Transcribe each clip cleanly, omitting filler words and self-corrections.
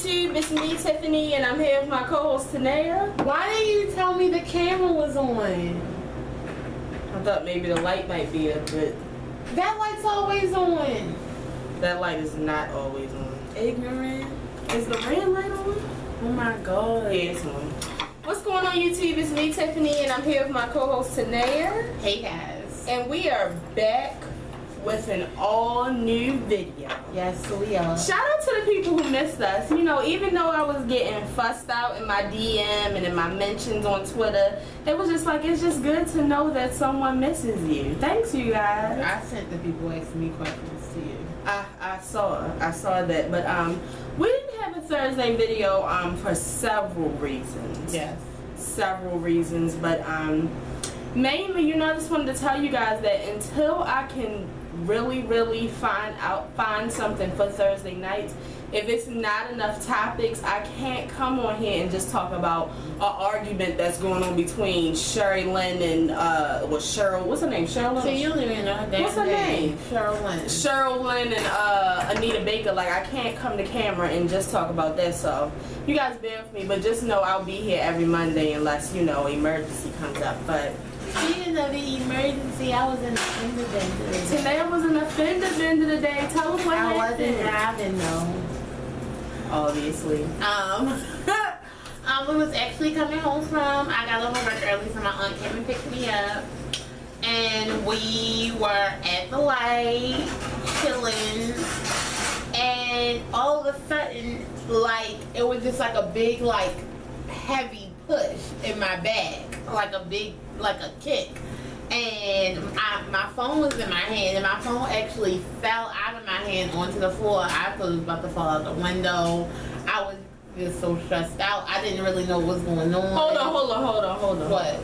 YouTube? It's me, Tiffany, and I'm here with my co-host, Tanea. Why didn't you tell me the camera was on? I thought maybe the light might be up, but That light's always on. that light is not always on. Ignorant. Is the red light on? Oh my god. Yeah, it's on. What's going on, YouTube? It's me, Tiffany, and I'm here with my co-host, Tanea. Hey guys. And we are back with an all-new video. Yes, we are. Shout out to the people who missed us. You know, even though I was getting fussed out in my DM and in my mentions on Twitter, it was just like, it's just good to know that someone misses you. Thanks, you guys. I sent the people asking me questions to you. I saw that, but we didn't have a Thursday video for several reasons. Yes. Several reasons, but mainly, you know, I just wanted to tell you guys that until I can really find something for Thursday nights, if it's not enough topics, I can't come on here and just talk about an argument that's going on between Sherry Lynn and Cheryl. What's her name? Cheryl Lynn? So you don't even know her name. What's her name? Cheryl Lynn. Cheryl Lynn and Anita Baker. Like, I can't come to camera and just talk about that. So you guys bear with me, but just know I'll be here every Monday unless, you know, emergency comes up. But Speaking of the emergency, I was in the fender bender today. today was an offender bender today. Tell us what I wasn't happened. driving though. Obviously. It was actually coming home from, I got off of work early, so my aunt came and picked me up. And we were at the light, chilling. And all of a sudden, like, it was just like a big, like, heavy push in my back. Like a big, like a kick. And my phone was in my hand, and my phone actually fell out of my hand onto the floor. I thought it was about to fall out the window. I was just so stressed out. I didn't really know what was going on. Hold on. What?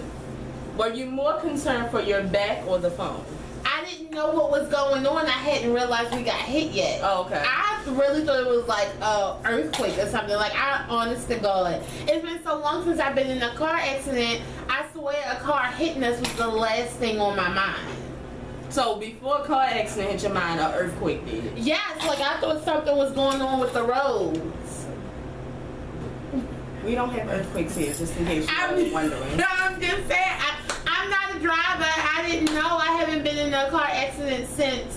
Were you more concerned for your back or the phone? I didn't know what was going on. I hadn't realized we got hit yet. Oh, okay. I really thought it was like a earthquake or something. Like, I honest to God, it's been so long since I've been in a car accident. I swear a car hitting us was the last thing on my mind. So before a car accident hit your mind, an earthquake did? Yes, like I thought something was going on with the roads. We don't have earthquakes here, just in case you were wondering. No, I'm just saying, I'm not a driver. I didn't know. I haven't been in a car accident since,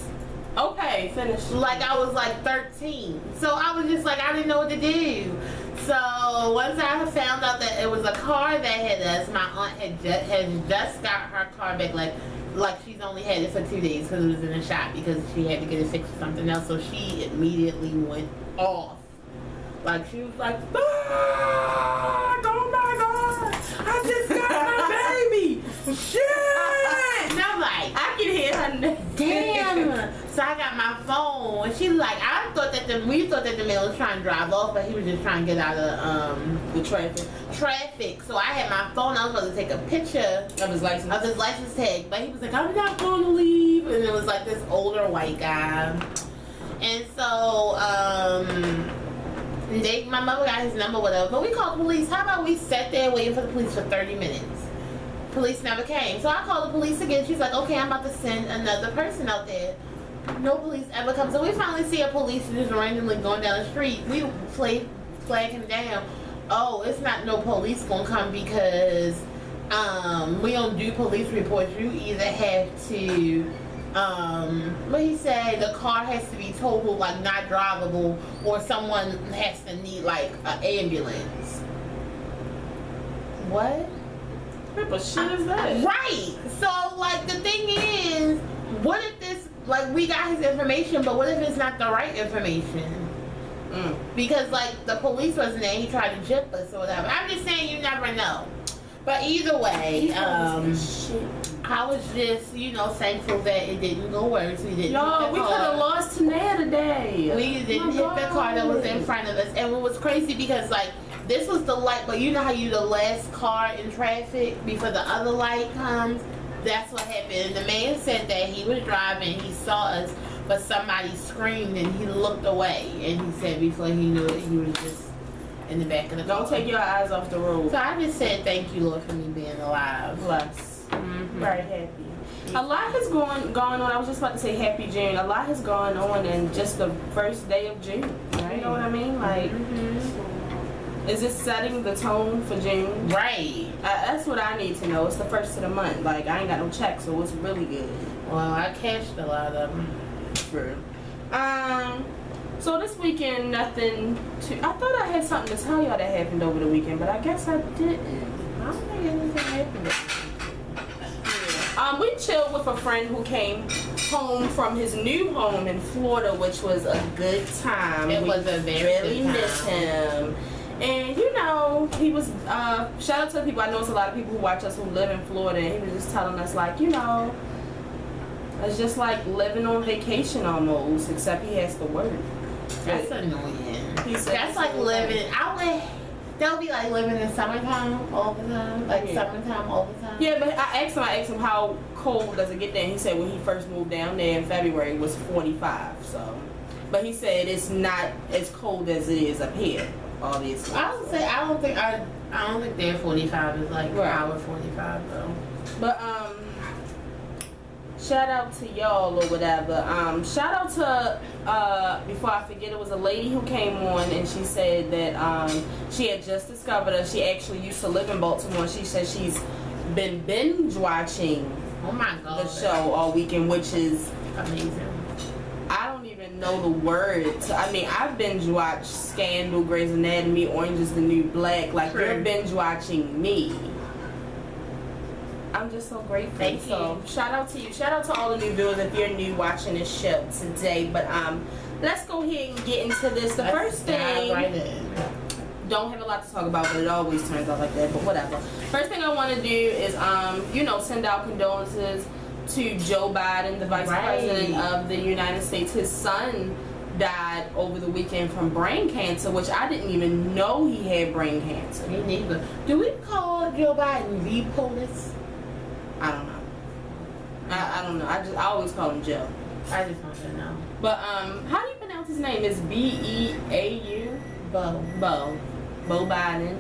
Okay, finish. like, I was like 13. So I was just like, I didn't know what to do. So once I found out that it was a car that hit us, my aunt had just got her car back, like she's only had it for 2 days because it was in the shop because she had to get it fixed for something else. So she immediately went off. Like, she was like, oh my God, I just got my baby. Shit. And I'm like, I can hear her name. damn. So I got my phone, and she's like, we thought that the man was trying to drive off, but he was just trying to get out of The traffic. So I had my phone. I was about to take a picture of his license tag, but he was like, I'm not going to leave, and it was like this older white guy. And so my mother got his number, whatever, but we called the police. How about we sat there waiting for the police for 30 minutes? Police never came. So I called the police again. She's like, okay, I'm about to send another person out there. No police ever comes. So we finally see a police just randomly going down the street. We flag him down. Oh, it's not no police gonna come because we don't do police reports. You either have to what he said, the car has to be totaled, like not drivable, or someone has to need like an ambulance. What? What the shit is that? Right. So like the thing is, what if this, like, we got his information, but what if it's not the right information? Because like the police wasn't there, he tried to jip us or whatever. I'm just saying, you never know. But either way, I was just, you know, thankful that it didn't go worse. We didn't. Yo, we could have lost Tanea today. We didn't hit the car that was in front of us, and it was crazy because like this was the light, but you know how you the last car in traffic before the other light comes. That's what happened. The man said that he was driving, he saw us, but somebody screamed and he looked away, and he said before he knew it, he was just in the back of the car. Don't take your eyes off the road. So I just said thank you, Lord, for me being alive. Bless. Very happy. A lot has gone on. I was just about to say happy June. A lot has gone on in just the first day of June. Right. You know what I mean? Like, Is it setting the tone for June? Right. That's what I need to know. It's the first of the month. Like, I ain't got no check, so it's really good. Well, I cashed a lot of them. True. So this weekend, nothing to... I thought I had something to tell y'all that happened over the weekend, but I guess I didn't. I don't think anything happened. We chilled with a friend who came home from his new home in Florida, which was a good time. It was a very really good time. miss him. And you know, he was shout out to the people. I know it's a lot of people who watch us who live in Florida, and he was just telling us, like, you know, it's just like living on vacation almost, except he has to work. That's annoying. He said that's like living. That would be like living in summertime all the time, like summertime all the time. Yeah, but I asked him how cold does it get there, and he said when he first moved down there in February it was 45. So, but he said it's not as cold as it is up here, obviously. I would say I don't think their 45 is like our 45 though. But shout out to y'all or whatever. Shout out to before I forget, it was a lady who came on and she said that she had just discovered her. She actually used to live in Baltimore. She said she's been binge watching the show all weekend, which is amazing. I don't even know the words. I mean, I've binge watched Scandal, Grey's Anatomy, Orange is the New Black. Like, you're binge watching me. I'm just so grateful. Thank you. Shout out to you. Shout out to all the new viewers if you're new watching this show today. But let's go ahead and get into this. The first thing, don't have a lot to talk about, but it always turns out like that. But whatever. First thing I want to do is send out condolences to Joe Biden, the Vice President of the United States. His son died over the weekend from brain cancer, which I didn't even know he had brain cancer. Me neither. Do we call Joe Biden the police? I don't know. I don't know. I always call him Joe. I just want to know. But how do you pronounce his name? It's B-E-A-U? Bo Biden.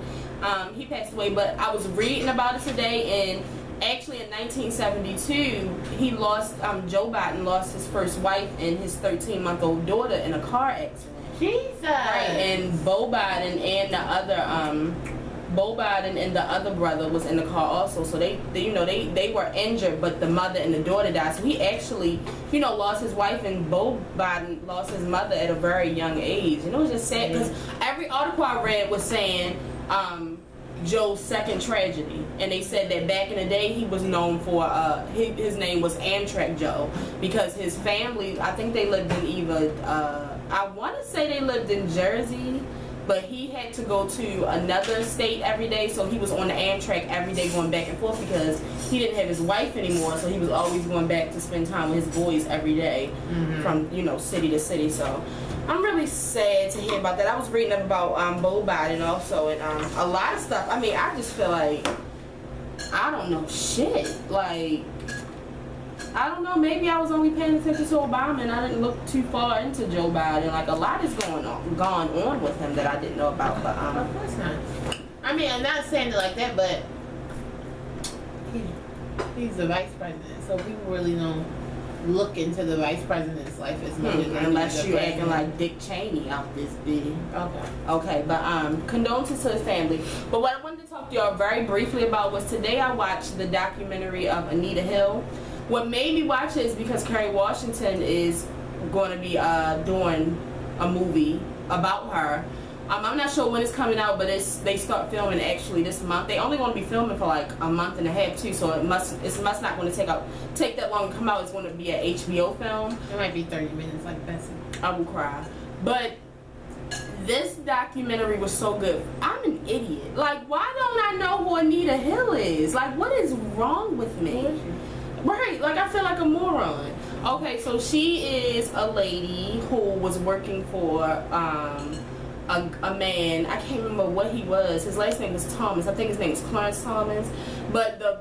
He passed away, but I was reading about it today, and actually in 1972 he lost Joe Biden lost his first wife and his 13-month-old daughter in a car accident. Jesus. Right, and Bo Biden and the other brother was in the car also, so they were injured, but the mother and the daughter died. So he actually lost his wife, and Bo Biden lost his mother at a very young age. And it was just sad because every article I read was saying Joe's second tragedy, and they said that back in the day he was known for his name was Amtrak Joe, because his family, I think they lived in either I want to say they lived in Jersey, but he had to go to another state every day, so he was on the Amtrak every day going back and forth because he didn't have his wife anymore, so he was always going back to spend time with his boys every day from city to city. So I'm really sad to hear about that. I was reading up about Bo Biden also, and a lot of stuff. I mean, I just feel like I don't know shit. Like, I don't know, maybe I was only paying attention to Obama and I didn't look too far into Joe Biden. Like, a lot is gone on with him that I didn't know about. But of course not. I mean, I'm not saying it like that, but he's the vice president, so people really don't look into the vice president's life as much as unless you acting like Dick Cheney out this big. Okay, but condolences to his family. But what I wanted to talk to y'all very briefly about was today I watched the documentary of Anita Hill. What made me watch it is because Kerry Washington is going to be doing a movie about her. I'm not sure when it's coming out, but they start filming actually this month. They only going to be filming for like a month and a half too, so it must not going to take that long to come out. It's going to be an HBO film. It might be 30 minutes, like Bessie. I will cry. But this documentary was so good. I'm an idiot. Like, why don't I know who Anita Hill is? Like, what is wrong with me? Right, like I feel like a moron. Okay, so she is a lady who was working for a man. I can't remember what he was. His last name was Thomas. I think his name is Clarence Thomas. But the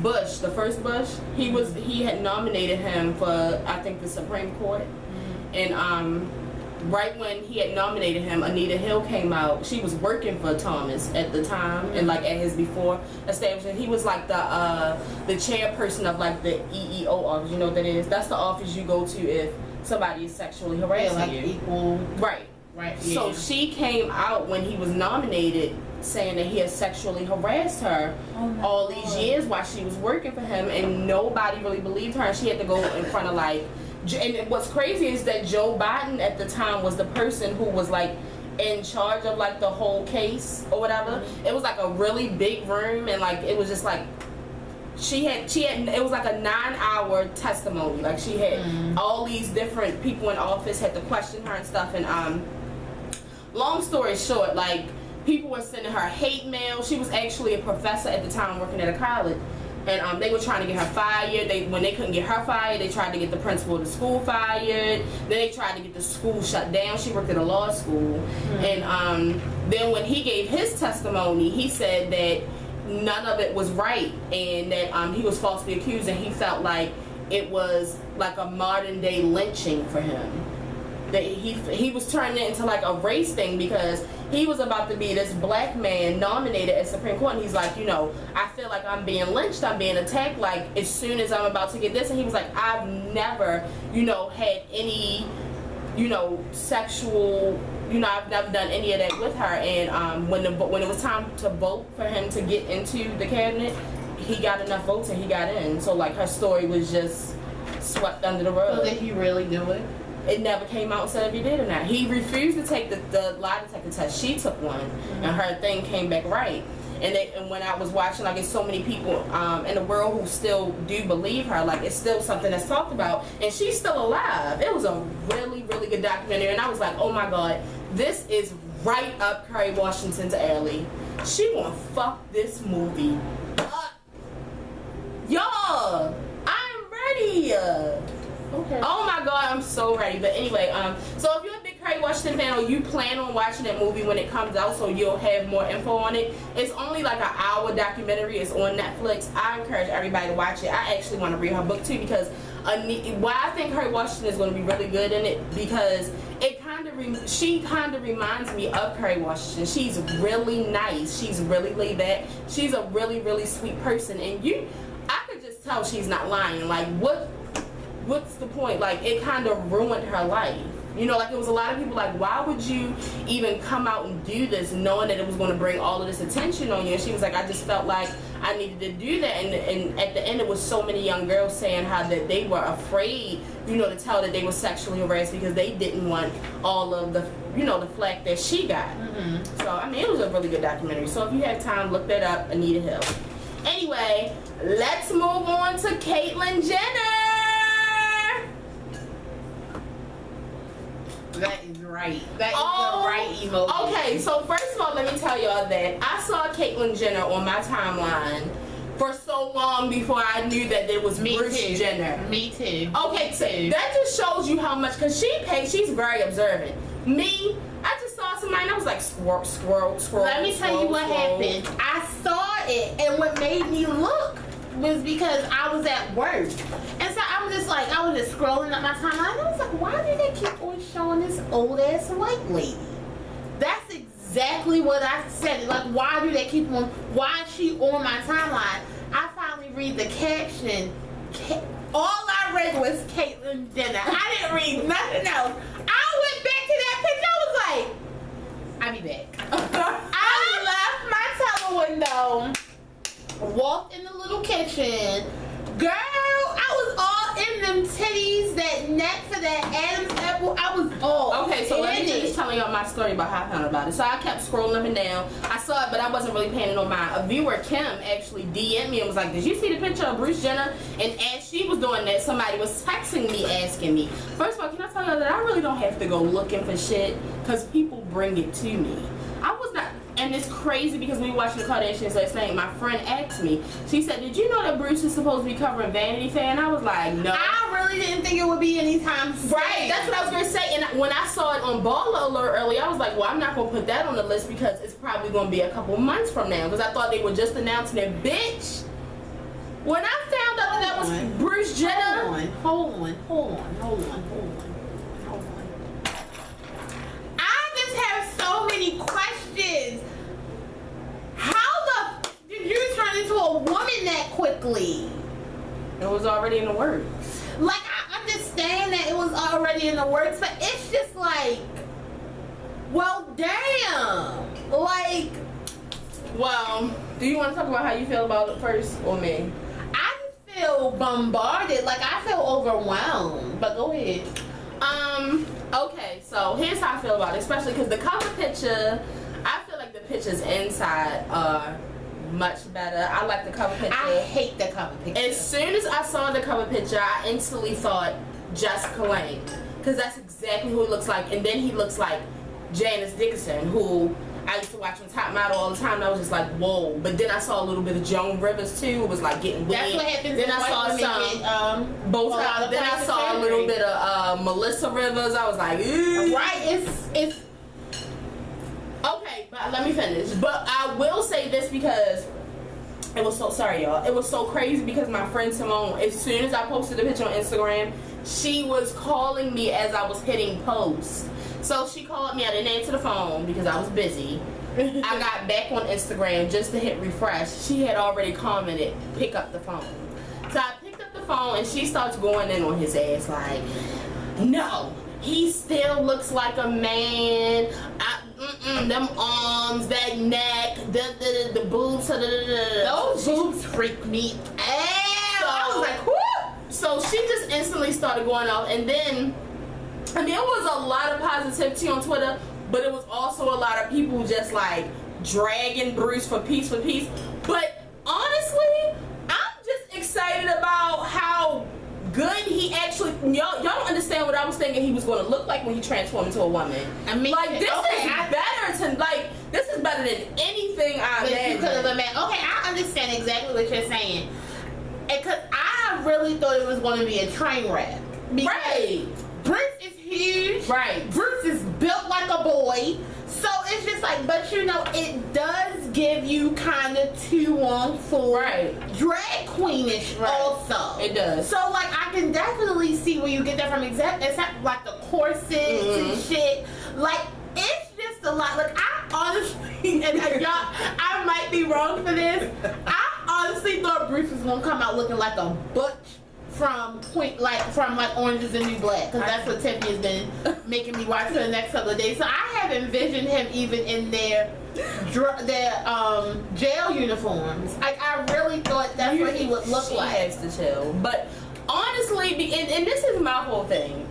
Bush, the first Bush, he had nominated him for, I think, the Supreme Court. And right when he had nominated him, Anita Hill came out. She was working for Thomas at the time, and like at his before establishment, he was like the chairperson of like the EEO office. You know what that is? That's the office you go to if somebody is sexually harassing you. Equal. Right. Right. So Yeah. she came out when he was nominated saying that he had sexually harassed her all these years while she was working for him, and nobody really believed her, and she had to go in front of like, and what's crazy is that Joe Biden at the time was the person who was like in charge of like the whole case or whatever. It was like a really big room, and like it was just like she had it was like a 9-hour testimony. Like she had all these different people in office had to question her and stuff, and long story short, like people were sending her hate mail. She was actually a professor at the time working at a college, and they were trying to get her fired. When they couldn't get her fired, they tried to get the principal of the school fired. Then they tried to get the school shut down. She worked at a law school, and then when he gave his testimony, he said that none of it was right, and that he was falsely accused, and he felt like it was like a modern day lynching for him. That he was turning it into like a race thing, because he was about to be this black man nominated at Supreme Court, and he's like, you know, I feel like I'm being lynched, I'm being attacked, like as soon as I'm about to get this. And he was like, I've never, you know, had any, you know, sexual, you know, I've never done any of that with her. And when it was time to vote for him to get into the cabinet, he got enough votes and he got in. So like her story was just swept under the rug. So did he really do it? It never came out and said if he did or not. He refused to take the lie detector test. She took one, and her thing came back right. And when I was watching, like, it's so many people in the world who still do believe her. Like, it's still something that's talked about, and she's still alive. It was a really, really good documentary, and I was like, oh my God, this is right up Kerry Washington's alley. She gonna fuck this movie up. Y'all, I'm ready. Okay. Oh my God, I'm so ready. But anyway, so if you're a big Kerry Washington fan, or you plan on watching that movie when it comes out, so you'll have more info on it. It's only like an hour documentary. It's on Netflix. I encourage everybody to watch it. I actually want to read her book too, because why I think Kerry Washington is going to be really good in it, because she kind of reminds me of Kerry Washington. She's really nice. She's really laid back. She's a really, really sweet person, and I could just tell she's not lying. Like, what's the point? Like, it kind of ruined her life. You know, like, it was a lot of people like, why would you even come out and do this knowing that it was going to bring all of this attention on you? And she was like, I just felt like I needed to do that. And at the end, it was so many young girls saying how that they were afraid, you know, to tell that they were sexually harassed, because they didn't want all of the, you know, the flack that she got. So, I mean, it was a really good documentary. So if you have time, look that up, Anita Hill. Anyway, let's move on to Caitlyn Jenner. That is right. That is the right emoji. Okay, so first of all, let me tell y'all that I saw Caitlyn Jenner on my timeline for so long before I knew that there was Bruce Jenner. Me too. Okay, so that just shows you how much, because she's very observant. Me, I just saw somebody and I was like, scroll. Let me tell you what happened. I saw it, and what made me look was because I was at work. And so I was just scrolling up my timeline, and I was like, why do they keep on showing this old ass white lady? That's exactly what I said. Like, why do they keep on, why is she on my timeline? I finally read the caption. All I read was Caitlyn Jenner. I didn't read nothing else. I went back to that picture. I was like, I'll be back. I left my television window, walked in the little kitchen. Girl, I was all in them titties, that neck for that Adam's apple. I was all okay, so let me finish telling y'all my story about how I found out about it. So I kept scrolling up and down. I saw it, but I wasn't really paying no mind. A viewer, Kim, actually DM'd me and was like, did you see the picture of Bruce Jenner? And as she was doing that, somebody was texting me, asking me. First of all, can I tell y'all that I really don't have to go looking for shit, because people bring it to me. I was not, and it's crazy because we were watching the Kardashians last night. My friend asked me, she said, did you know that Bruce is supposed to be covering Vanity Fair? And I was like, no. I really didn't think it would be anytime soon. Right, that's what I was going to say. And when I saw it on Baller Alert earlier, I was like, well, I'm not going to put that on the list because it's probably going to be a couple months from now. Because I thought they were just announcing it. Bitch, when I found out that was Bruce Jenner. Hold on. I just have so many questions. How the did you turn into a woman that quickly? It was already in the works. Like, I understand that it was already in the works, but it's just like, damn. Like, well, do you want to talk about how you feel about it first, or me? I feel bombarded. Like, I feel overwhelmed. But go ahead. Okay, so here's how I feel about it, especially because the cover picture, I feel like the pictures inside are much better. I like the cover picture. I hate the cover picture. As soon as I saw the cover picture, I instantly thought Jessica Lange, because that's exactly who he looks like. And then he looks like Janice Dickinson, who I used to watch on Top Model all the time, and I was just like, whoa. But then I saw a little bit of Joan Rivers too. It was like getting weird. That's what happens. Then I saw some Botox. Then I saw a little bit of Melissa Rivers. I was like, ew. Right? It's okay. But let me finish. But I will say this because it was so sorry, y'all. It was so crazy because my friend Simone, as soon as I posted the picture on Instagram, she was calling me as I was hitting post. So she called me. I didn't answer the phone because I was busy. I got back on Instagram just to hit refresh. She had already commented, pick up the phone. So I picked up the phone and she starts going in on his ass like, no, he still looks like a man. Them arms, that neck, the boobs, those boobs freak me out. So I was like, whoo! So she just instantly started going off, and then, I mean, it was a lot of positivity on Twitter, but it was also a lot of people just like dragging Bruce for peace. But honestly, I'm just excited about how good he actually. Y'all don't understand what I was thinking he was going to look like when he transformed into a woman. I mean, like this is better than anything I've you could have imagined. Okay, I understand exactly what you're saying, because I really thought it was going to be a train wreck. Right. Bruce is huge. Right. Bruce is built like a boy. So it's just like, but you know, it does give you kind of 2-on-4 drag queenish also. It does. So like, I can definitely see where you get that from. Except like the corsets and shit. Like, it's just a lot. Like, I honestly, and y'all, I might be wrong for this. I honestly thought Bruce was gonna come out looking like a butch from Orange Is the New Black, because that's what Tiffany has been making me watch for the next couple of days. So I have envisioned him even in their jail uniforms. Like, I really thought that's what he would look like. He has to chill. But honestly, and this is my whole thing,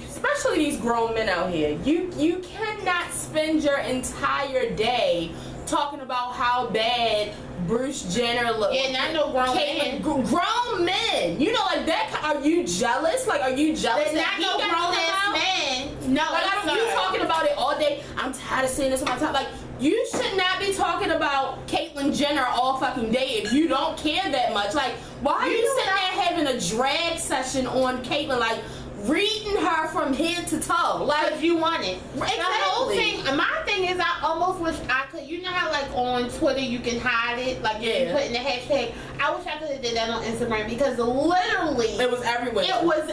especially these grown men out here, you cannot spend your entire day talking about how bad Bruce Jenner looks. Yeah, not no grown men. Grown men. You know, like that. Are you jealous? Like, are you jealous? There's not no grown ass man. No, like, you talking about it all day. I'm tired of seeing this on my top. Like, you should not be talking about Caitlyn Jenner all fucking day if you don't care that much. Like, why are you sitting there having a drag session on Caitlyn? Like, reading her from head to toe, like you want it. Exactly. The whole thing. My thing is, I almost wish I could. You know how like on Twitter you can hide it, like you can put in the hashtag. I wish I could have did that on Instagram, because literally it was everywhere. It was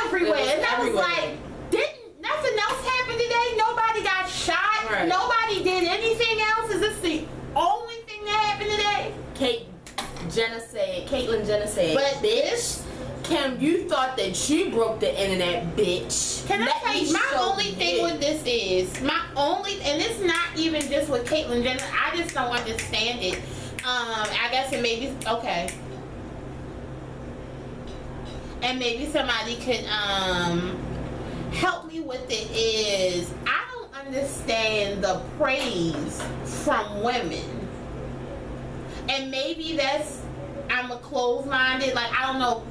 everywhere, and I was like, didn't nothing else happen today? Nobody got shot. Right. Nobody did anything else. Is this the only thing that happened today? Caitlyn Jenner said, but bitch. Kim, you thought that you broke the internet, bitch. Can I tell you, my only thing with this is, and it's not even just with Caitlyn Jenner, I just don't understand it. I guess it may be, okay. And maybe somebody could help me with it, is, I don't understand the praise from women. And maybe I'm a closed-minded, like, I don't know,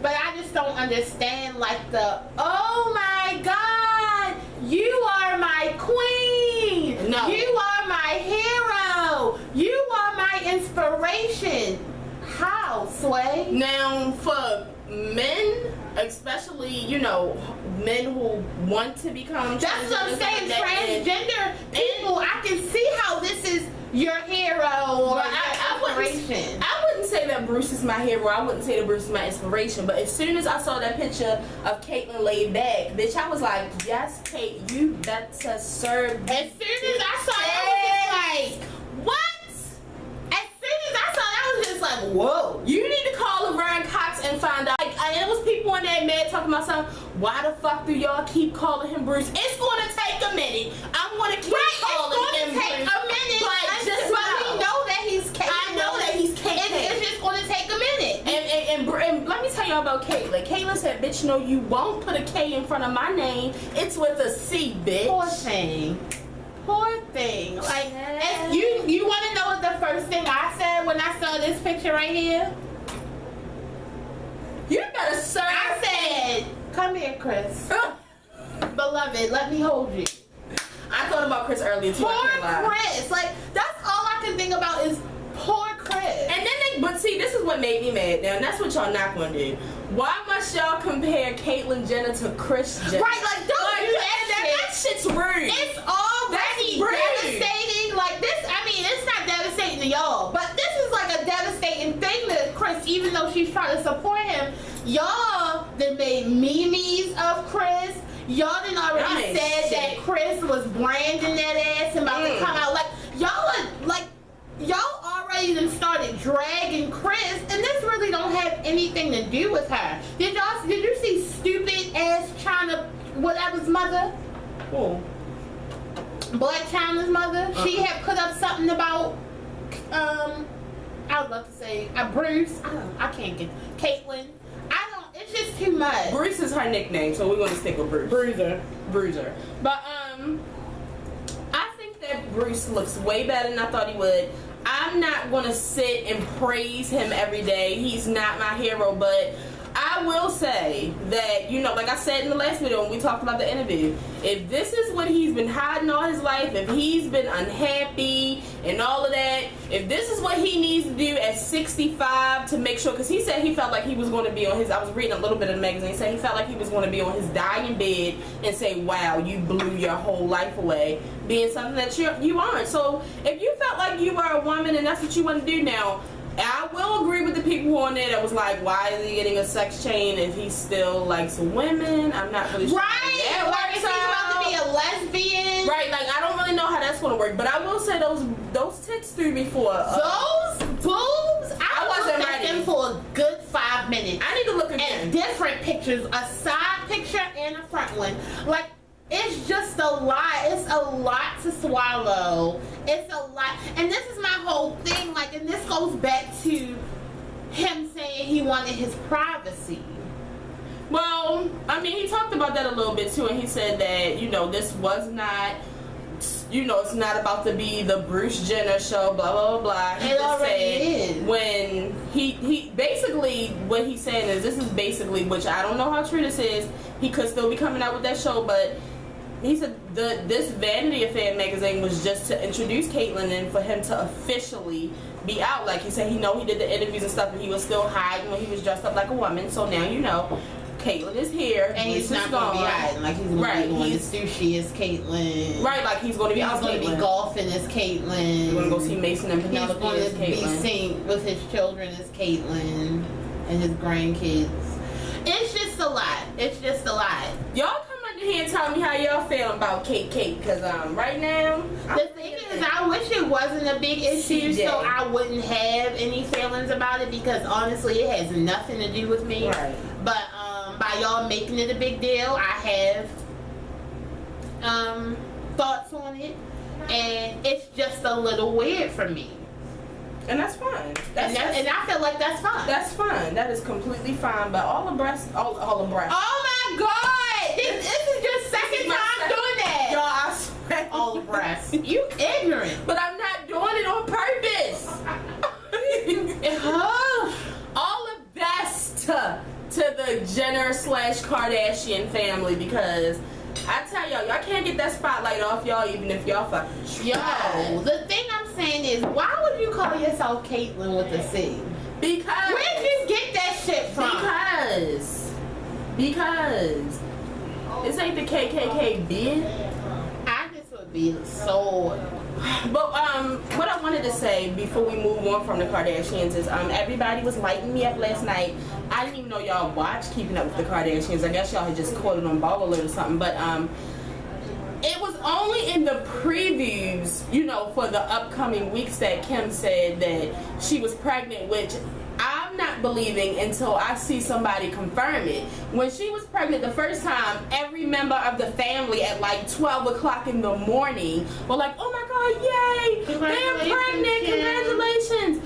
but I just don't understand, like, oh my God, you are my queen, no, you are my hero, you are my inspiration. How, Sway? Now, for men, especially, you know, men who want to become that's what I'm saying, transgender people, I can see how this is your hero or inspiration. I wouldn't say that Bruce is my hero. I wouldn't say that Bruce is my inspiration. But as soon as I saw that picture of Caitlyn laid back, bitch, I was like, yes, Kate, you better serve. As soon as I saw that, I was just like, what? As soon as I saw that, I was just like, whoa. You need to call Laverne Cox and find out. Like, like, it was people in that mad talking about something. Why the fuck do y'all keep calling him Bruce? It's gonna take a minute. I'm gonna keep calling him Bruce. It's gonna take a minute. But just we know that he's Caitlyn. I know that he's Caitlyn. It's just gonna take a minute. And let me tell y'all about Caitlyn. Caitlyn said, bitch, no, you won't put a K in front of my name. It's with a C, bitch. Poor thing. Poor thing. Like, you want to know what the first thing I said when I saw this picture right here? You better serve. I said, come here, Chris. Beloved, let me hold you. I thought about Chris earlier too. Poor Chris. Like, that's all I can think about is poor Chris. And then but see, this is what made me mad now, and that's what y'all not gonna do. Why must y'all compare Caitlyn Jenner to Kris Jenner? Right, like, don't do that shit's rude. It's already devastating. Like, this, I mean, it's not devastating to y'all, but this is like a devastating thing to Chris, even though she's trying to support him. Y'all that made memes of Chris. Y'all done already said that Chris was branding that ass and about to come out. Like, y'all already done started dragging Chris, and this really don't have anything to do with her. Did you see stupid ass China whatever's mother? Cool. Black China's mother? She had put up something about I was about to say Bruce. I can't get Caitlyn. It's just too much. Bruce is her nickname, so we're gonna stick with Bruce. Bruiser. But I think that Bruce looks way better than I thought he would. I'm not gonna sit and praise him every day. He's not my hero, but I will say that, you know, like I said in the last video when we talked about the interview, if this is what he's been hiding all his life, if he's been unhappy and all of that, if this is what he needs to do at 65 to make sure, because he said he felt like he was going to be on his, I was reading a little bit of the magazine, he said he felt like he was going to be on his dying bed and say, wow, you blew your whole life away, being something that you aren't. So if you felt like you were a woman and that's what you want to do now, I will agree with the people who on there that was like, why is he getting a sex change if he still likes women? I'm not really sure. Right, or is he about to be a lesbian? Right, like I don't really know how that's gonna work, but I will say those tits threw me for those boobs. I wasn't at them for a good 5 minutes. I need to look again. And different pictures, a side picture and a front one. Like, it's just a lot. It's a lot to swallow. It's a lot. And this is my whole thing. Like, and this goes back to him saying he wanted his privacy. Well, I mean, he talked about that a little bit too, and he said that, you know, this was not, you know, it's not about to be the Bruce Jenner show, blah, blah, blah, blah. He it already is. When he basically, what he's saying is, this is basically, which I don't know how true this is, he could still be coming out with that show, but he said this Vanity Fair magazine was just to introduce Caitlyn and for him to officially be out. Like he said, he did the interviews and stuff, but he was still hiding when he was dressed up like a woman. So now you know, Caitlyn is here, and he's not going to be hiding. Like he's going to be going to sushi as Caitlyn. Right, like he's going to be out. He's going to be golfing as Caitlyn. He's going to go see Mason and Penelope as Caitlyn. He's going to be seen with his children as Caitlyn and his grandkids. It's just a lot. It's just a lot. Y'all here and tell me how y'all feel about Kate, because right now the thing is, I wish it wasn't a big issue, so I wouldn't have any feelings about it, because honestly it has nothing to do with me. Right. But by y'all making it a big deal, I have thoughts on it, and it's just a little weird for me. And that's fine. And I feel like that's fine. That's fine. That is completely fine. But all the breasts. Oh my God! This is your second time doing that. Y'all, I swear. All the breasts. You ignorant. But I'm not doing it on purpose. All the best to the Jenner / Kardashian family, because I tell y'all can't get that spotlight off y'all, even if y'all fucking try. Yo, the thing I'm saying is, why would you call yourself Caitlyn with a C? Because where'd you get that shit from? Because this ain't the KKK, bitch. I just would be so. But what I wanted to say before we move on from the Kardashians is everybody was lighting me up last night. I didn't even know y'all watched Keeping Up with the Kardashians. I guess y'all had just caught it on Ball Alert or something. But it was only in the previews, you know, for the upcoming weeks that Kim said that she was pregnant, which I'm not not believing until I see somebody confirm it. When she was pregnant the first time, every member of the family at like 12 o'clock in the morning were like, oh my God, yay, they're pregnant, congratulations.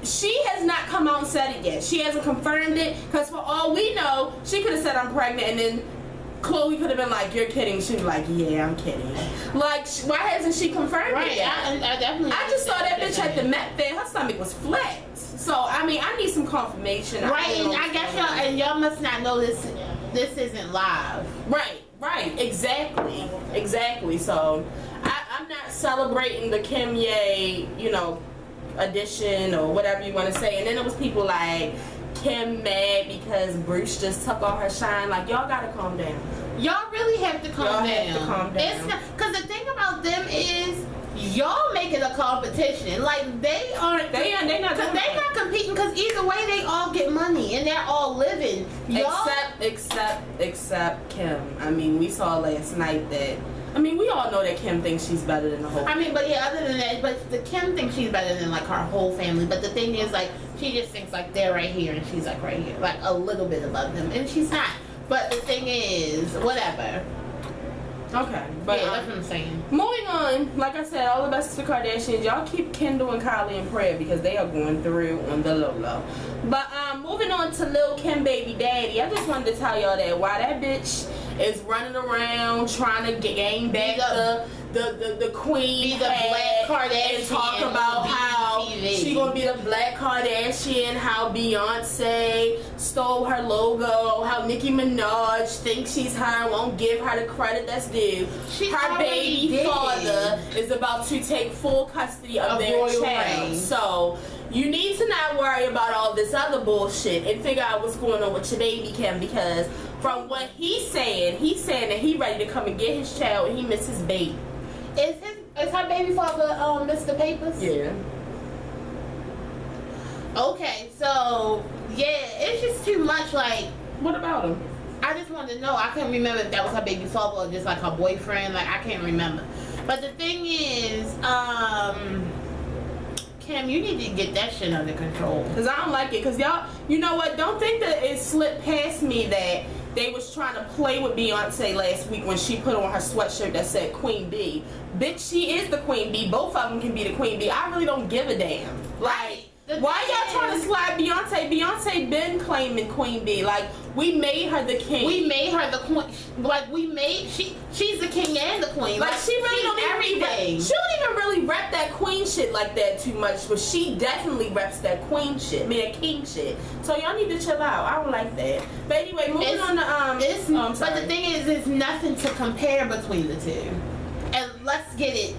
She has not come out and said it yet. She hasn't confirmed it, because for all we know, she could have said I'm pregnant, and then Chloe could have been like, you're kidding. She was like, yeah, I'm kidding. Like, why hasn't she confirmed it yet? I definitely. I just saw that bitch at the Met Fair. Her stomach was flat. So, I mean, I need some confirmation. Right, and I guess y'all must not know this isn't live. Right, exactly. So, I'm not celebrating the Kimye, edition or whatever you want to say. And then there was people like, Kim mad because Bruce just took all her shine. Like, y'all gotta calm down. Y'all really have to calm down. It's not, because the thing about them is y'all make it a competition. Like, they aren't. They're not competing, because either way they all get money and they're all living. Y'all, except Kim. I mean, we saw last night that. I mean, we all know that Kim thinks she's better than the whole. I mean, but yeah, other than that, but the Kim thinks she's better than like her whole family. But the thing is, like, she just thinks like they're right here and she's like right here, like a little bit above them, and she's not. But the thing is, whatever. Okay, but yeah, that's what I'm saying. Moving on, like I said, all the best to the Kardashians. Y'all keep Kendall and Kylie in prayer, because they are going through on the low. But moving on to Lil Kim baby daddy, I just wanted to tell y'all that while that bitch is running around trying to gain back the queen, be the black Kardashian, and talk about how she gonna be the black Kardashian, how Beyonce stole her logo, how Nicki Minaj thinks she's her, won't give her the credit that's due. Her baby father is about to take full custody of their child. So you need to not worry about all this other bullshit and figure out what's going on with your baby Kim, because from what he's saying that he ready to come and get his child and he miss his baby. Is her baby father Mr. Papers? Yeah. Okay, so yeah, it's just too much. Like, what about him? I just wanted to know. I couldn't remember if that was her baby father or just like her boyfriend. Like, I can't remember. But the thing is, Kim, you need to get that shit under control. Because I don't like it. Because y'all, you know what? Don't think that it slipped past me that they was trying to play with Beyonce last week when she put on her sweatshirt that said Queen Bee. Bitch, she is the Queen Bee. Both of them can be the Queen Bee. I really don't give a damn. Like, why y'all trying to slide Beyonce? Beyonce been claiming Queen Bee. Like, we made her the king. We made her the queen. Like, she's the king and the queen. Like, she really don't everything. She don't even really rep that queen shit like that too much, but she definitely reps that queen shit. I mean, that king shit. So y'all need to chill out. I don't like that. But anyway, moving on to but the thing is, there's nothing to compare between the two. And let's get it.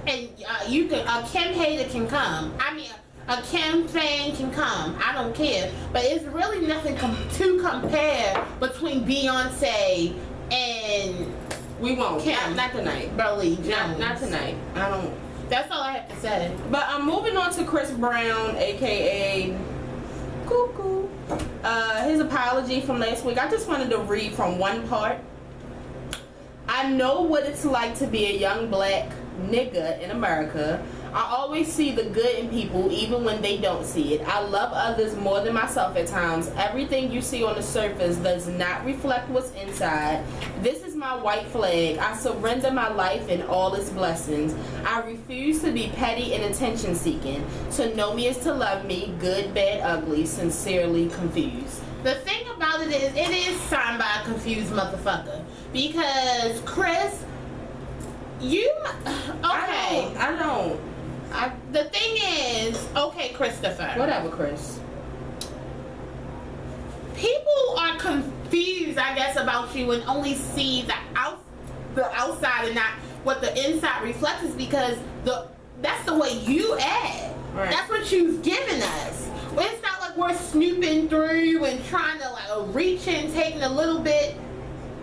And you can, a Kim hater can come. I mean, a Kim fan can come. I don't care. But it's really nothing to compare between Beyonce and we won't. Kim. Not tonight. Burley Jones. Not tonight. I don't. That's all I have to say. But I'm moving on to Chris Brown, aka Cuckoo. His apology from last week. I just wanted to read from one part. I know what it's like to be a young black nigga in America. I always see the good in people even when they don't see it. I love others more than myself at times. Everything you see on the surface does not reflect what's inside. This is my white flag. I surrender my life and all its blessings. I refuse to be petty and attention seeking. To know me is to love me, good, bad, ugly, sincerely confused. The thing about it is signed by a confused motherfucker. Because Chris, you okay? I don't. The thing is, okay, Christopher. Whatever, Chris. People are confused, I guess, about you and only see the outside and not what the inside reflects, is because that's the way you act. Right. That's what you've given us. Well, it's not like we're snooping through and trying to like reach in, taking a little bit.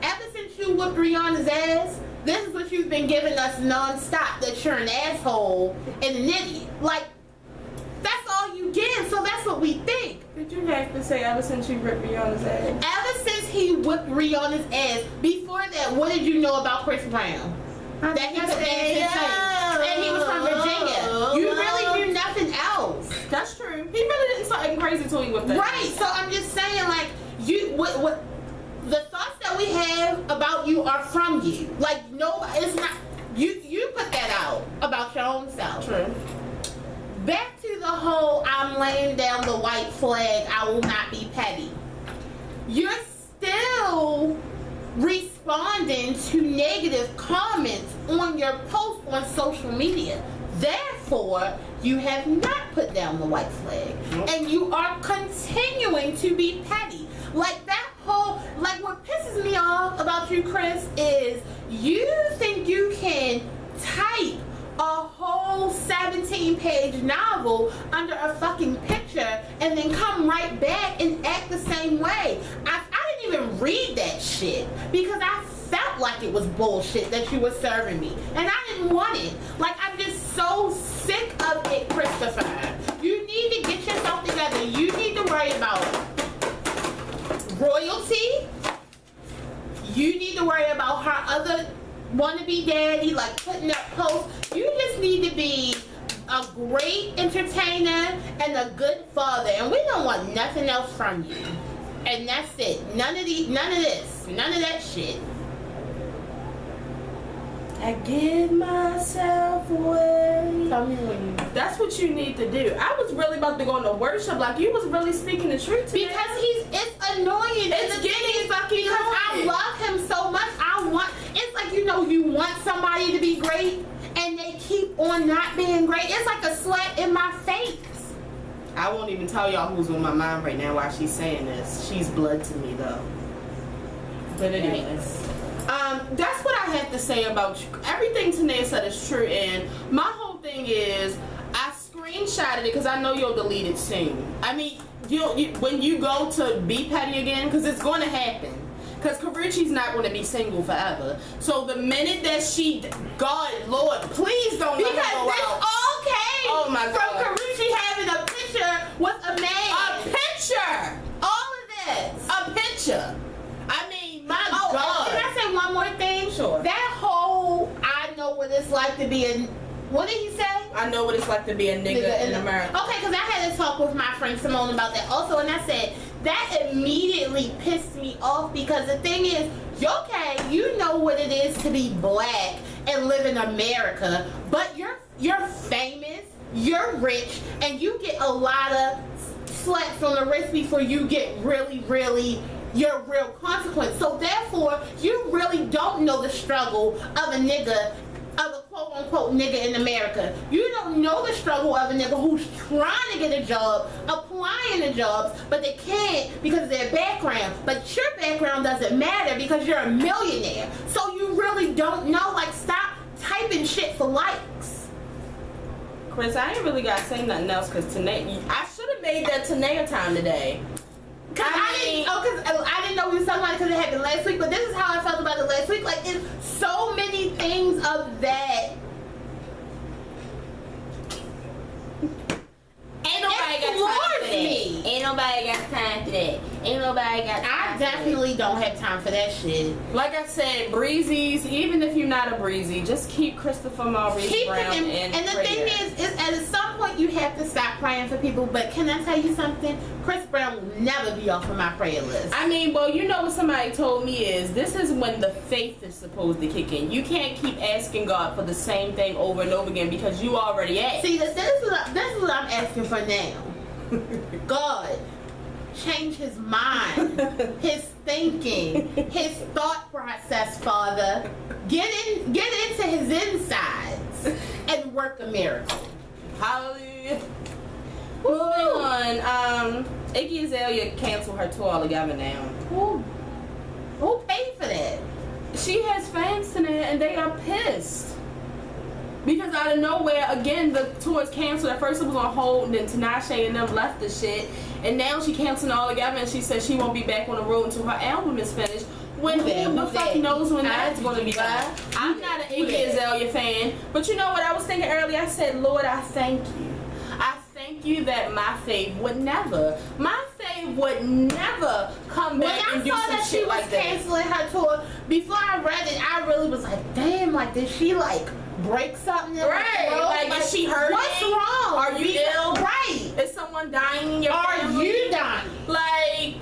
Ever since you whipped Rihanna's ass, this is what you've been giving us non-stop, that you're an asshole and an idiot. Like, that's all you give, so that's what we think. Did you have to say ever since you ripped Rihanna's ass? Ever since he whipped Rihanna's ass. Before that, what did you know about Chris Brown? That he could dance and sing. And he was from Virginia. You really knew nothing else. That's true. He really didn't start acting crazy until he whipped that. Right. So I'm just saying, like, what the thoughts that we have about you are from you. Like, no, it's not. You put that out about your own self. True. Back to the whole I'm laying down the white flag, I will not be petty. You're still responding to negative comments on your post on social media. Therefore, you have not put down the white flag. Nope. And you are continuing to be petty. Like that whole, like what pisses me off about you, Chris, is you think you can type a whole 17-page novel under a fucking picture and then come right back and act the same way. I didn't even read that shit because I felt like it was bullshit that you were serving me and I didn't want it. Like, I'm just so sick of it, Christopher. You need to get yourself together. You need to worry about royalty. You need to worry about her other wannabe daddy, like putting up posts. You just need to be a great entertainer and a good father, and we don't want nothing else from you. And that's it. None of this, none of that shit. I give myself away. Tell me when you. That's what you need to do. I was really about to go into worship, like you was really speaking the truth to me. Because it's annoying. It's getting fucking because I annoying. love him so much. It's like, you know, you want somebody to be great and they keep on not being great. It's like a slap in my face. I won't even tell y'all who's on my mind right now while she's saying this. She's blood to me though. But anyways. That's what I have to say about you. Everything Tanae said is true, and my whole thing is I screenshotted it because I know you'll delete it soon. I mean, when you go to be petty again, because it's going to happen. Because Karuchi's not going to be single forever. So the minute that God, Lord, please don't let her go Because this out. all came Oh my God. from Karuchi having a picture with a man. A picture! All of this. A picture! I mean, my Oh, God. can I say one more thing? Sure. That whole, I know what it's like to be a, what did he say? I know what it's like to be a nigga in America. Okay, because I had a talk with my friend Simone about that also, and I said, that immediately pissed me off because the thing is, okay, you know what it is to be black and live in America, but you're famous, you're rich, and you get a lot of slaps on the wrist before you get really your real consequence. So therefore, you really don't know the struggle of a nigga, of a quote-unquote nigga in America. You don't know the struggle of a nigga who's trying to get a job, applying to jobs, but they can't because of their background. But your background doesn't matter because you're a millionaire. So you really don't know. Like, stop typing shit for likes. Chris, I ain't really got to say nothing else because Tanae, I should have made that Tanae time today. Cause I didn't know we was talking about it because it happened last week, but this is how I felt about it last week. Like, it's so many things of that. Ain't nobody got time for that. Ain't nobody got time for that. Ain't nobody got time I for definitely don't have time for that shit. that. Like I said, breezies, even if you're not a breezy, just keep Christopher Maurice Keep Brown him, in and the prayer. thing is at some point you have to stop praying for people. But can I tell you something? Chris Brown will never be off of my prayer list. I mean, well, you know what somebody told me is this is when the faith is supposed to kick in. You can't keep asking God for the same thing over and over again because you already asked. See, this is what I'm asking for now. God, change his mind, his thinking, his thought process, Father. Get into his insides and work a miracle. Hallelujah. Moving on, Iggy Azalea canceled her tour altogether now. Who paid for that? She has fans tonight and they are pissed. Because out of nowhere, again, the tour is canceled. At first it was on hold, and then Tinashe and them left the shit. And now she canceled it all together, and she says she won't be back on the road until her album is finished. When who the fuck knows when that's going to be done? I'm not an Iggy Azalea fan. But you know what I was thinking earlier? I said, Lord, I thank you. I thank you that my fave would never. My fave would never come back and do some that shit like that. When I saw that she was canceling her tour, before I read it, I really was like, damn, like, did she, like, break something in right. her throat? Like, is she hurting? What's wrong? Are you ill? Right. Is someone dying in your family? Are you dying? Like,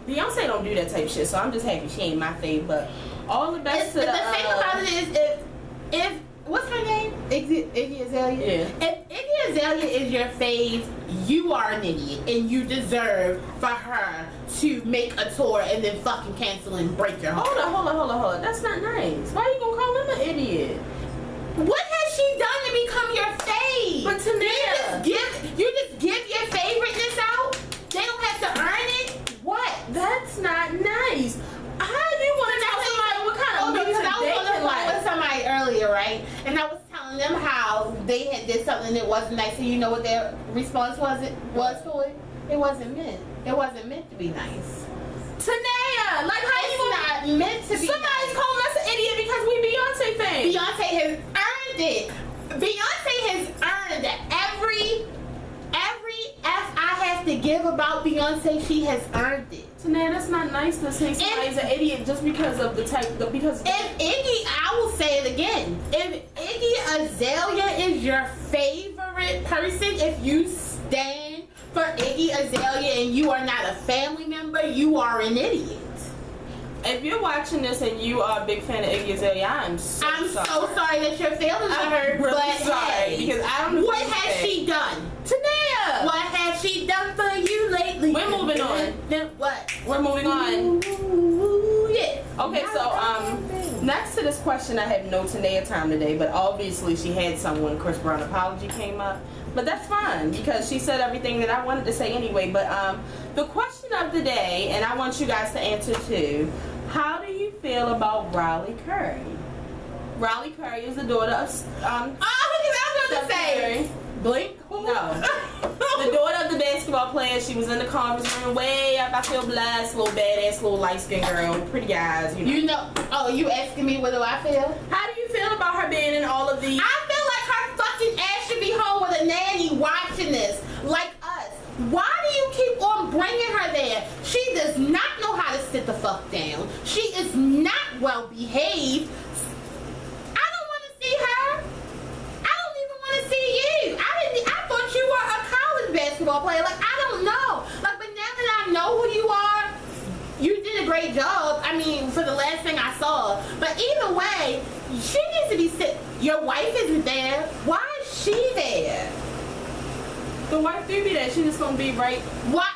Beyonce don't do that type of shit, so I'm just happy she ain't my fave, but all the best to the thing about it is, if what's her name? Iggy Azalea? Yeah. If Iggy Azalea is your fave, you are an idiot, and you deserve for her to make a tour and then fucking cancel and break your heart. Hold on. That's not nice. Why you gonna call him an idiot? What has she done to become your fave? But Tamar, you just give your favoriteness out? They don't have to earn it? What? That's not nice. How do you want to tell somebody what kind of music I they was on the can phone like? with somebody earlier, right? And I was telling them how they had did something that wasn't nice, and you know what their response was to it? It wasn't meant. It wasn't meant to be nice. Tanea, like how It's you not meant to be Somebody's nice. calling us an idiot because we Beyonce fans. Beyonce has earned it. Beyonce has earned every F I have to give about Beyonce. She has earned it. Tanea, that's not nice to say somebody's an idiot just because of the type. Because If Iggy, I will say it again. If Iggy Azalea is your favorite person, if you stand for Iggy Azalea and you are not a family member, you are an idiot. if you're watching this and you are a big fan of Iggy Azalea, I'm so sorry that your feelings are hurt. I'm really but sorry hey, because I don't know what has she done? Tanea, What has she done for you lately? We're moving on. What? We're moving on. Ooh, yeah. Okay, so next to this question, I have no Tanea time today, but obviously she had some when Chris Brown apology came up. But that's fine because she said everything that I wanted to say anyway. But the question of the day, and I want you guys to answer too, how do you feel about Riley Curry? Riley Curry is the daughter of I was going to say. Blink? No. The daughter of the basketball player. She was in the conference room way up. I feel blessed. Little badass, little light-skinned girl. Pretty eyes, you know. Oh, you asking me what do I feel? How do you feel about her being in all of these? I feel like her fucking ass should be home with a nanny watching this. Like us. Why do you keep on bringing her there? She does not know how to sit the fuck down. She is not well behaved. I don't want to see her. I don't even want to see you. I thought you were a college basketball player. Like, I don't know. Like, but now that I know who you are, you did a great job. I mean, for the last thing I saw. But either way, she needs to be sick. Your wife isn't there. Why is she there? The wife do be there. She just gonna be right. What?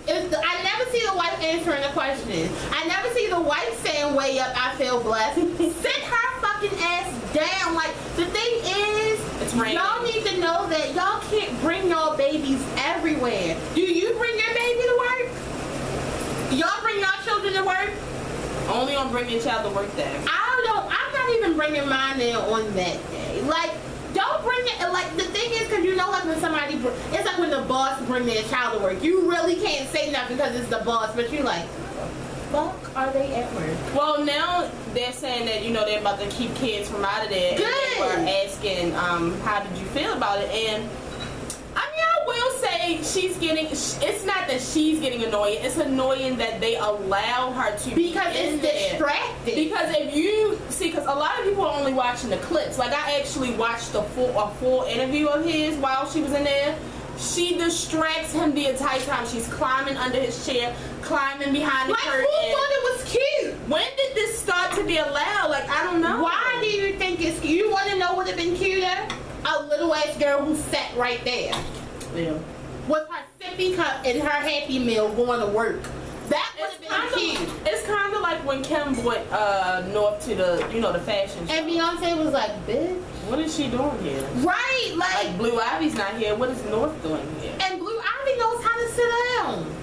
I never see the wife answering the question. I never see the wife saying, way up, I feel blessed. Sit her fucking ass down. Like, the thing is, It's raining. y'all need to know that y'all can't bring y'all babies everywhere. Do you bring your baby to work? Y'all bring y'all children to work? Only on bring your child to work day. I'm not even bringing mine there on that day. Like, don't bring it. Like, the thing is, because you know, like when somebody, it's like when the boss bring their child to work. You really can't say nothing because it's the boss, but you like, fuck are they at work? Well, now they're saying that, you know, they're about to keep kids from out of there. Good. And they were asking, how did you feel about it? And I mean, I will say she's getting, it's not that she's getting annoying. It's annoying that they allow her to Because be in it's there. distracting. Because if you see, because a lot of people are only watching the clips. Like, I actually watched a full interview of his while she was in there. She distracts him the entire time. She's climbing under his chair, climbing behind the curtain. Like, who thought it was cute? When did this start to be allowed? Like, I don't know. Why do you think it's cute? You want to know what would have been cuter? A little ass girl who sat right there. Yeah. With her sippy cup and her Happy Meal going to work. That would have been cute. It's kind of like when Kim went north to the, you know, the fashion show. And Beyonce was like, bitch. What is she doing here? Right, Like, Blue Ivy's not here. What is North doing here? and Blue Ivy knows how to sit down.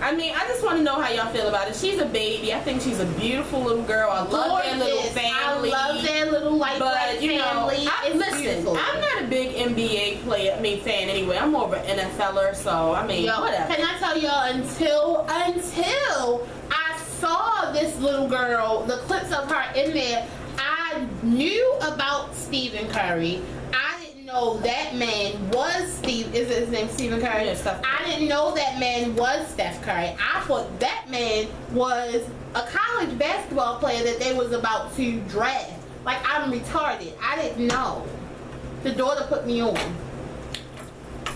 I mean, I just want to know how y'all feel about it. She's a baby. I think she's a beautiful little girl. I love their little Gorgeous. family. I love their little white bread But, you know, family. It's listen, beautiful. I'm not a big NBA player, fan anyway. I'm more of an NFLer, so, I mean, Yo, whatever. can I tell y'all, until I saw this little girl, the clips of her in there, I knew about Stephen Curry. I didn't know that man was Steve. Is his name Stephen Curry? Yeah, Steph Curry. I didn't know that man was Steph Curry. I thought that man was a college basketball player that they was about to draft. Like, I'm retarded. I didn't know. The daughter put me on.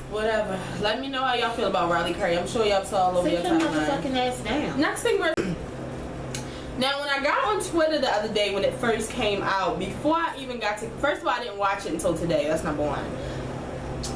Whatever. Let me know how y'all feel about Riley Curry. I'm sure y'all saw all over your Sit your timeline. motherfucking ass down. Next thing we're... Now, when I got on Twitter the other day when it first came out, before I even got to... First of all, I didn't watch it until today. That's number one.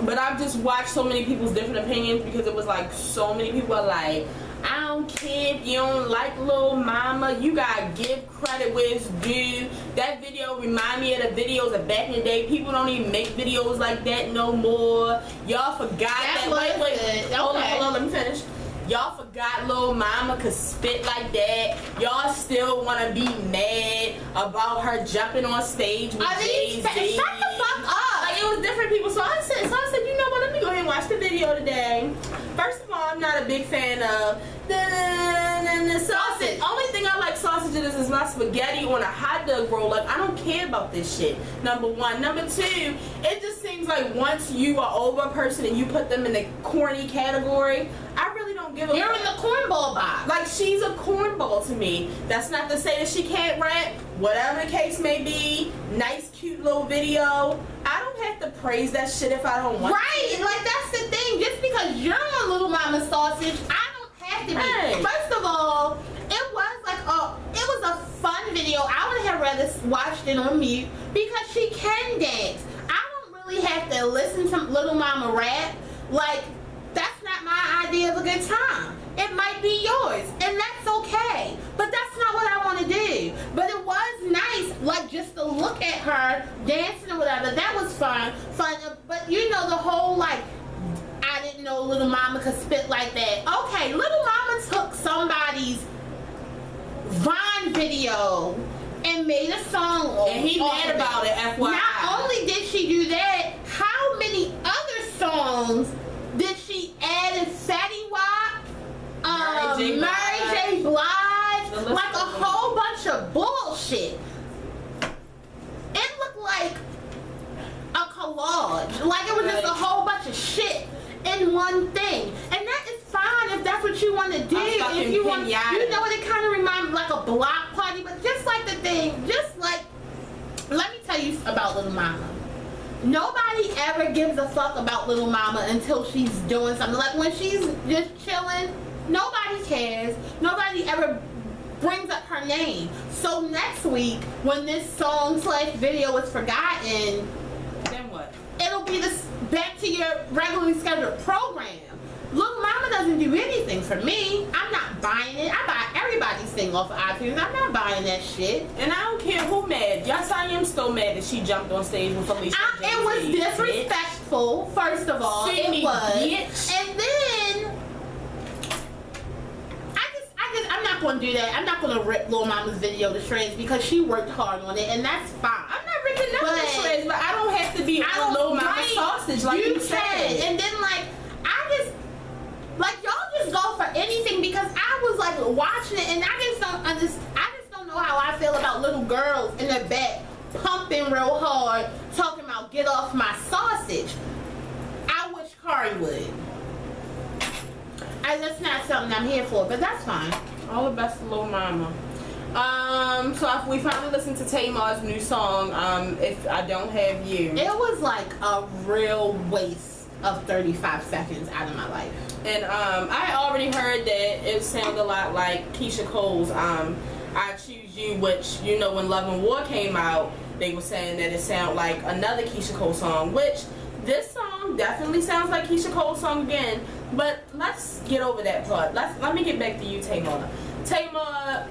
But I've just watched so many people's different opinions because it was like so many people are like, I don't care if you don't like Lil Mama. You gotta give credit where it's due. That video remind me of the videos of back in the day. People don't even make videos like that no more. Y'all forgot that. Wait. Hold on, let me finish. Y'all forgot Lil Mama could spit like that. Y'all still want to be mad about her jumping on stage with Jay-Z. Shut the fuck up. Like, it was different people. So I said, you know what? Let me go ahead and watch the video today. First of all, I'm not a big fan of the sausage. Only thing I like sausage is my spaghetti on a hot dog roll. Like, I don't care about this shit. Number one. Number two, it just seems like once you are over a person and you put them in the corny category, I really don't give a You're fuck. in the cornball box. Like, she's a cornball to me. That's not to say that she can't rap. Whatever the case may be, nice, cute little video. I don't have to praise that shit if I don't want Right, to. like that's the thing. Just because you're on Little Mama Sausage, I don't have to be. Hey. First of all, it was a fun video. I would have rather watched it on mute because she can dance. I don't really have to listen to Little Mama rap. Like, that's not my idea of a good time. It might be yours, and that's okay. But that's not what I want to do. But it was nice, like, just to look at her dancing or whatever. That was fun. But you know, the whole, like, I didn't know Little Mama could spit like that. Okay, Little Mama took somebody's Vine video and made a song. And he mad about it, FYI. Not only did she do that, how many other songs did she add in Fetty Wap? Mary J. Blige, like a whole bunch of bullshit. It looked like a collage. Like it was just a whole bunch of shit in one thing. And that is fine if that's what you want to do. If you want, you know what, it kind of reminds me like a block party, but just like the thing, just like, let me tell you about Little Mama. Nobody ever gives a fuck about Little Mama until she's doing something. Like when she's just chilling, nobody cares. Nobody ever brings up her name. So next week, when this song/video is forgotten, then what? It'll be this back to your regularly scheduled program. Little Mama doesn't do anything for me. I'm not buying it. I buy everybody's thing off of iTunes. I'm not buying that shit. And I don't care who mad. Yes, I am still mad that she jumped on stage with Felicia. It was disrespectful, first of all. It was. Bitch. And then I'm not going to do that. I'm not going to rip Lil Mama's video to shreds because she worked hard on it, and that's fine. I'm not ripping nothing to shreds, but I don't have to be on Lil Mama sausage like you said. And then y'all just go for anything because I was like watching it and I just don't know how I feel about little girls in the back pumping real hard talking about get off my sausage. I wish Kari would. That's not something I'm here for, but that's fine. All the best to Lil Mama. So we finally listened to Tamar's new song, If I Don't Have You. It was like a real waste of 35 seconds out of my life. And I already heard that it sounded a lot like Keisha Cole's I Choose You, which, you know, when Love and War came out, they were saying that it sounded like another Keisha Cole song, which this song definitely sounds like Keisha Cole's song again. But let's get over that part. Let me get back to you, Tamar. Tamar,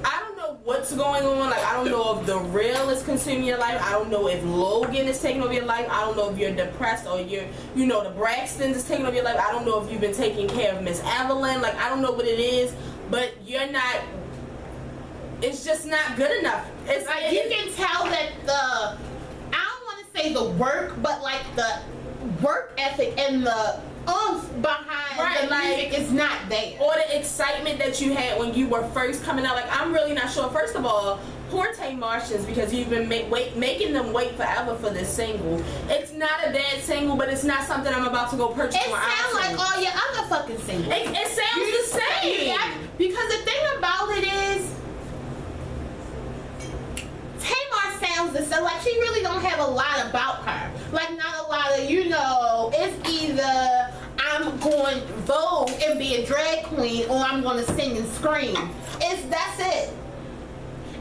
I don't know what's going on. Like, I don't know if The Real is consuming your life. I don't know if Logan is taking over your life. I don't know if you're depressed or the Braxtons is taking over your life. I don't know if you've been taking care of Miss Evelyn. Like, I don't know what it is, but you're not. It's just not good enough. It's like you can tell that I don't want to say the work, but like the work ethic and the behind the music is not there. Or the excitement that you had when you were first coming out. Like, I'm really not sure. First of all, support Martians because you've been making them wait forever for this single. It's not a bad single, but it's not something I'm about to go purchase. It sounds like all your other fucking singles. It sounds the same. Yeah, because the thing about it is, Tamar sounds the same. Like, she really don't have a lot about her. Like, not a lot of, you know, it's either I'm going Vogue and be a drag queen, or I'm going to sing and scream. That's it.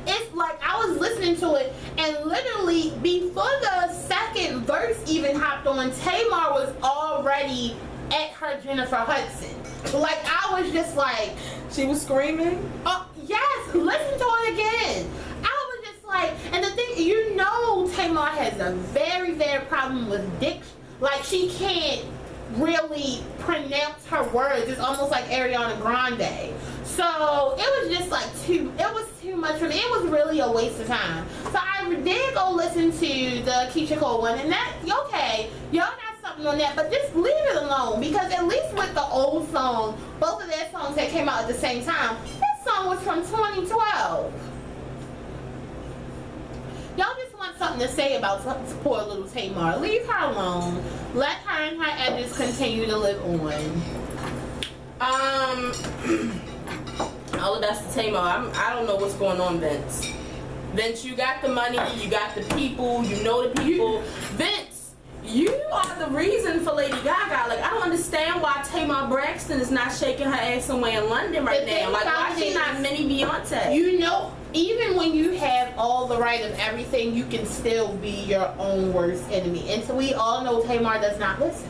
It's like, I was listening to it, and literally before the second verse even hopped on, Tamar was already at her Jennifer Hudson. Like, I was just like, she was screaming. Oh yes, listen to it again. I was just like, and the thing, you know, Tamar has a very, very problem with diction. Like, she can't really pronounce her words. It's almost like Ariana Grande. So it was just like too much for me. It was really a waste of time. So I did go listen to the Keisha Cole one, and that, okay, y'all got something on that, but just leave it alone, because at least with the old song, both of their songs that came out at the same time, that song was from 2012. Y'all just want something to say about poor little Tamar. Leave her alone. Let her and her edges continue to live on. All the best to Tamar. I don't know what's going on, Vince. Vince, you got the money, you got the people, you know the people. Vince, you are the reason for Lady Gaga. Like, I don't understand why Tamar Braxton is not shaking her ass somewhere in London right now. Like, why she not mini Beyonce? You know, even when you have all the right of everything, you can still be your own worst enemy. And so we all know Tamar does not listen.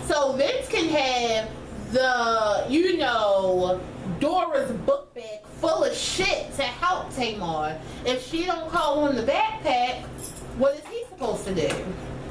So Vince can have the, you know, Dora's book bag full of shit to help Tamar. If she don't call on the backpack, what is he supposed to do?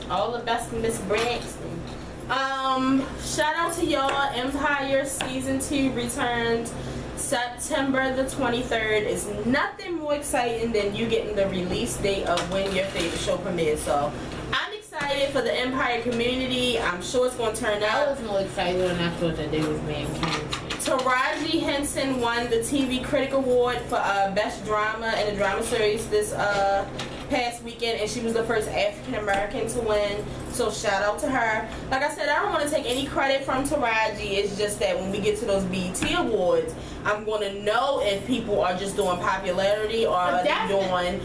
All the best to Miss Braxton. Shout out to y'all. Empire Season 2 returns September the 23rd. It's nothing more exciting than you getting the release date of when your favorite show premieres. So I'm excited for the Empire community. I'm sure it's going to turn out. I was more excited when I thought that they was being canceled. Taraji Henson won the TV Critic Award for Best Drama in a Drama Series this past weekend, and she was the first African American to win. So shout out to her. Like I said, I don't want to take any credit from Taraji. It's just that when we get to those BET Awards, I'm going to know if people are just doing popularity or are they doing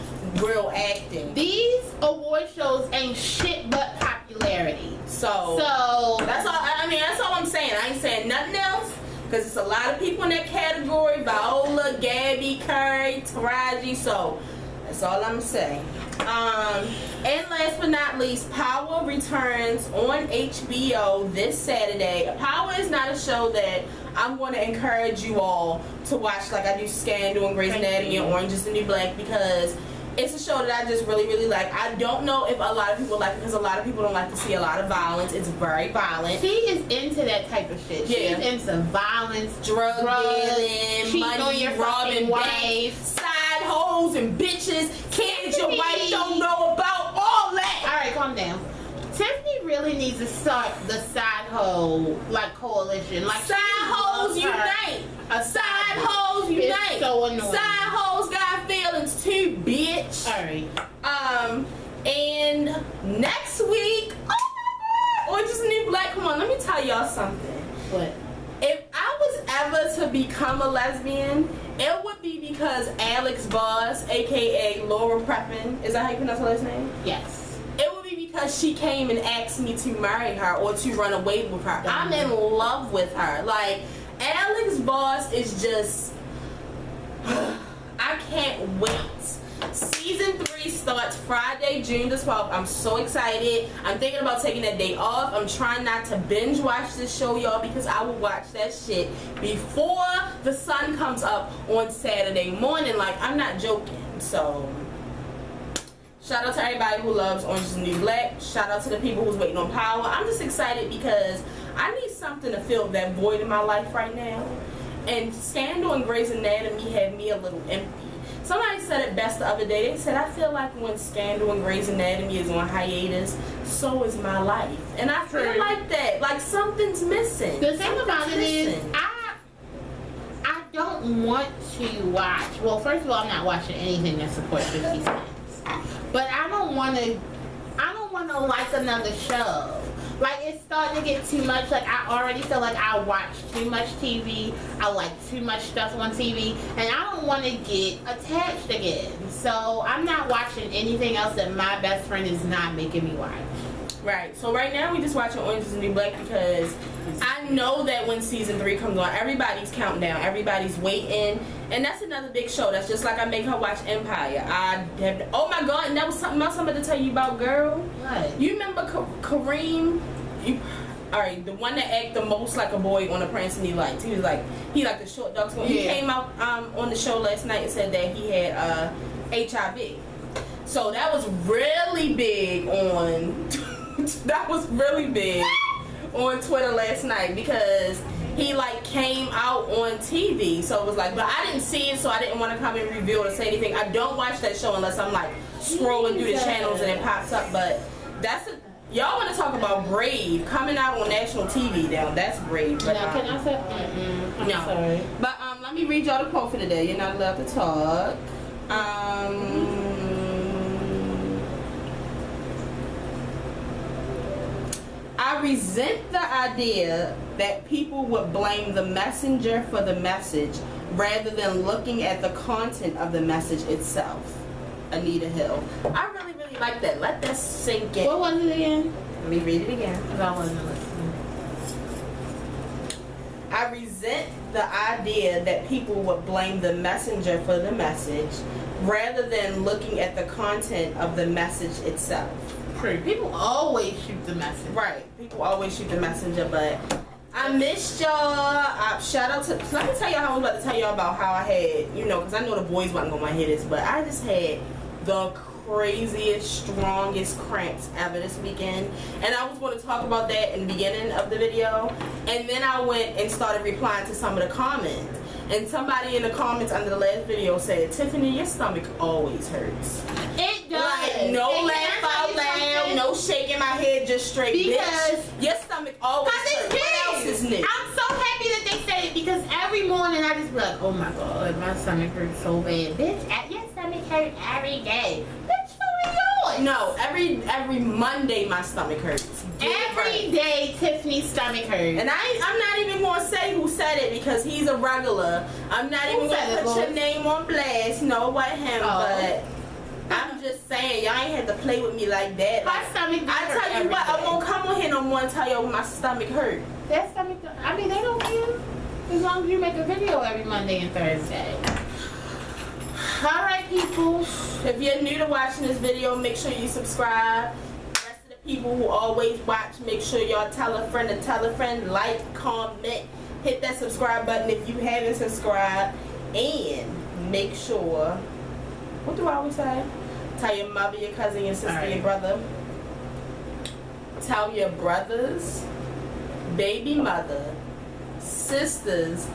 real acting. These award shows ain't shit but popularity. So that's all. I mean, that's all I'm saying. I ain't saying nothing else. Because it's a lot of people in that category. Viola, Gabby, Curry, Taraji. So that's all I'm saying. And last but not least, Power returns on HBO this Saturday. Power is not a show that I'm going to encourage you all to watch like I do Scandal and Grey's Anatomy and Orange is the New Black, because it's a show that I just really, really like. I don't know if a lot of people like it, because a lot of people don't like to see a lot of violence. It's very violent. She is into that type of shit. Yeah. She's into violence, drug dealing, money, robbing banks, side hoes and bitches, kids your wife don't know about, all that. Alright, calm down. Tiffany really needs to start the side hoe like coalition. Like, side hoes unite. Side hoes unite. So annoying. Side hoes got feelings too, bitch. Alright. And next week, oh my god, Orange is the New Black. Come on, let me tell y'all something. What? If I was ever to become a lesbian, it would be because Alex Voss, aka Laura Prepon, is that how you pronounce her last name? Yes. It would be because she came and asked me to marry her or to run away with her. I'm in love with her. Like, Alex Voss is just, I can't wait. Season 3 starts Friday, June the 12th. I'm so excited. I'm thinking about taking that day off. I'm trying not to binge watch this show, y'all, because I will watch that shit before the sun comes up on Saturday morning. Like, I'm not joking. So shout out to everybody who loves Orange is the New Black. Shout out to the people who's waiting on Power. I'm just excited because I need something to fill that void in my life right now. And Scandal and Grey's Anatomy had me a little empty. Somebody said it best the other day. They said, I feel like when Scandal and Grey's Anatomy is on hiatus, so is my life. And I feel like that. Like, something's missing. The thing about it is, I don't want to watch. Well, first of all, I'm not watching anything that supports 50 Cent. But I don't want to like another show. Like, it's starting to get too much. Like, I already feel like I watch too much TV. I like too much stuff on TV. And I don't want to get attached again. So, I'm not watching anything else that my best friend is not making me watch. Right. So, right now, we just watching Orange is the New Black because I know that when season 3 comes on, everybody's counting down. Everybody's waiting. And that's another big show. That's just like I make her watch Empire. Oh my God, and that was something else I'm about to tell you about, girl. What? You remember Kareem? Alright, the one that acted the most like a boy on The Prince and he liked the short dark skin. He came out on the show last night and said that he had HIV. So that was really big on that was really big on Twitter last night because he like came out on TV. So it was like, but I didn't see it, so I didn't want to come and reveal or say anything. I don't watch that show unless I'm like scrolling through the channels and it pops up. But that's a, y'all want to talk about brave coming out on national TV now. That's brave. But, no, can I say? I'm sorry. But let me read y'all the quote for today. You're not allowed to talk. I resent the idea that people would blame the messenger for the message rather than looking at the content of the message itself. Anita Hill. I really, really like that. Let that sink in. What was it again? Let me read it again. Because I wasn't listening. I resent the idea that people would blame the messenger for the message rather than looking at the content of the message itself. People always shoot the messenger. Right. People always shoot the messenger, but I missed y'all. Shout out to... Let me tell y'all how I was about to tell y'all about how I had, you know, because I know the boys wasn't going to hear this, but I just had the craziest, strongest cramps ever this weekend. And I was going to talk about that in the beginning of the video. And then I went and started replying to some of the comments. And somebody in the comments under the last video said, Tiffany, your stomach always hurts. It does. Like, no laugh out loud, no shaking my head, just straight, because bitch. Your stomach always hurts. What else is new? I'm so happy that they said it because every morning I just be like, oh my God, my stomach hurts so bad. Bitch, your stomach hurts every day. Bitch, so do yours. No, every Monday my stomach hurts. Every day Tiffany's stomach hurts. And I'm not even going to say who said it because he's a regular. I'm not even going to put your name on blast. No, it wasn't him, but I'm just saying, y'all ain't had to play with me like that. My stomach hurts. I tell you what, I won't come on here no more and tell y'all my stomach hurt. That stomach, I mean, they don't care. As long as you make a video every Monday and Thursday. Alright, people. If you're new to watching this video, make sure you subscribe. The rest of the people who always watch, make sure y'all tell a friend to tell a friend. Like, comment, hit that subscribe button if you haven't subscribed. And make sure, what do I always say? Tell your mother, your cousin, your sister, your brother. Tell your brothers, baby mother, sisters,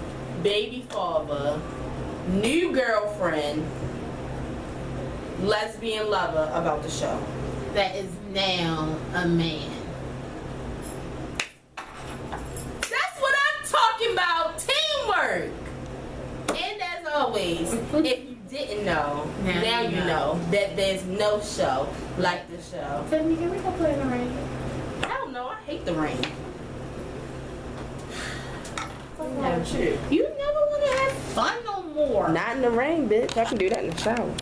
baby father, new girlfriend, lesbian lover about the show. That is now a man. That's what I'm talking about. Teamwork. And as always, if you didn't know, now you know that there's no show like this show. Tiffany, can we go play in the rain? Hell no, I hate the rain. You never want to have fun no more. Not in the rain, bitch. I can do that in the shower.